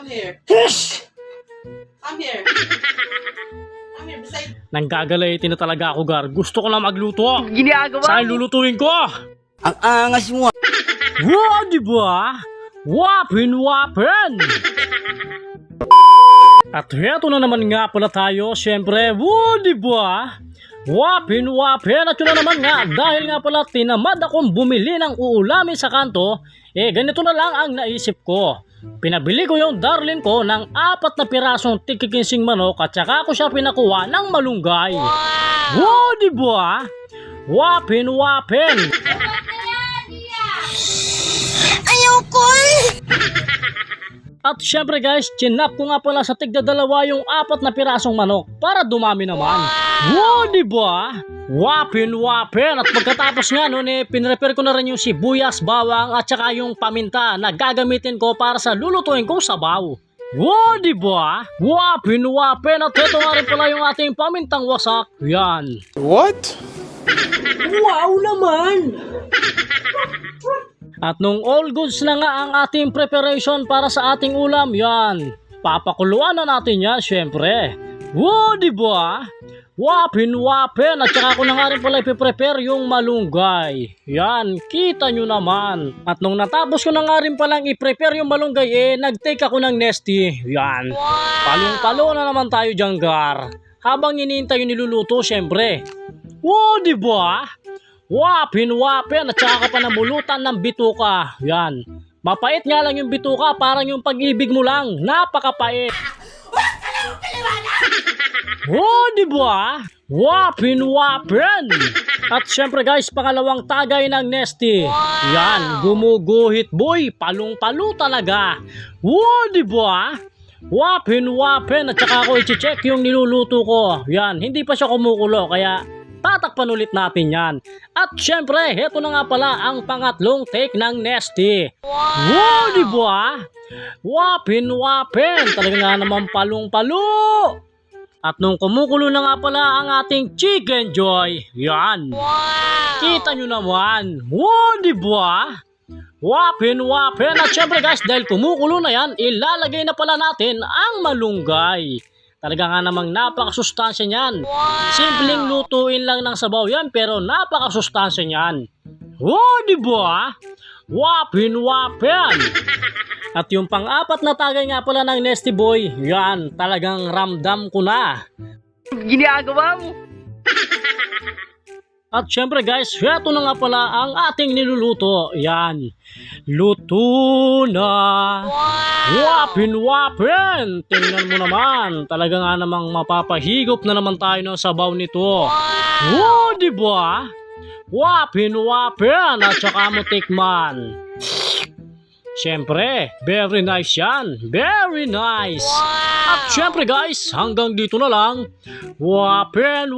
Come here. Hush! Come here. Come here, beside. Nanggagalayti na talaga ako, Gar. Gusto ko na magluto. Ginagawa Saan lulutuin ko? Ang angas mo. Wow, di ba? Wapin! At heto na naman nga pala tayo, syempre, wow, di ba? Wapin! At yun na naman nga, dahil nga pala tinamad akong bumili ng uulamin sa kanto, ganito na lang ang naisip ko. Pinabili ko yung darling ko ng 4 na pirasong tikikinsing manok at saka ko siya pinakuha ng malunggay. Wow, di ba? Wapin! Ayoko At syempre guys, chinap ko nga pala sa tigdadalawa yung 4 na pirasong manok para dumami naman. Wow, di ba? Wapin! At pagkatapos nga nun, pinrepare ko na rin yung sibuyas, bawang at saka yung paminta na gagamitin ko para sa lulutuin kong sabaw. Wow, di ba? Wapin! At ito nga rin pala yung ating pamintang wasak. Yan. What? Wow naman! At nung all goods na nga ang ating preparation para sa ating ulam, yan. Papakuluan na natin yan, syempre. Wow, di ba? Wapin! At saka ko na nga rin pala ipiprepare yung malunggay. Yan, kita nyo naman. At nung natapos ko na nga rin palang i-prepare yung malunggay, nag-take ako ng Nesty. Yan. Palong-palo na naman tayo dyan, Gar. Habang iniintay yung niluluto, syempre. Wow, di ba? Wapin! At saka ka pa namulutan ng bituka. Yan. Mapait nga lang yung bituka, parang yung pag-ibig mo lang. Napakapait. Oh, di ba? Wapin! At syempre guys, pangalawang tagay ng Nesty. Yan, gumuguhit boy, palong-palo talaga. Oh, di ba? Wapin! At saka ako i-check yung niluluto ko. Yan, hindi pa siya kumukulo, kaya tatakpan ulit natin yan. At syempre, heto na nga pala ang pangatlong take ng Nesty. Wow, di ba? Wapin! Talaga nga naman palong-palo. At nung kumukulo na nga pala ang ating Chicken Joy, yan. Kita nyo naman. Wow, di ba? Wapin! At syempre guys, dahil kumukulo na yan, ilalagay na pala natin ang malunggay. Talaga nga namang napakasustansya niyan. Simpleng lutuin lang ng sabaw yan, pero napakasustansya niyan. Oh, di ba? Wapin! At yung pang-4 na tagay nga pala ng Nesty Boy, yan, talagang ramdam ko na. Ginagawa mo At syempre guys, heto na nga pala ang ating niluluto. Yan. Luto na. Wapin! Tingnan mo naman. Talaga nga namang mapapahigop na naman tayo ng sabaw nito. Oh, di ba? Wapin! At saka mo tikman. Syempre, very nice yan. Very nice. At syempre guys, hanggang dito na lang. Wapin!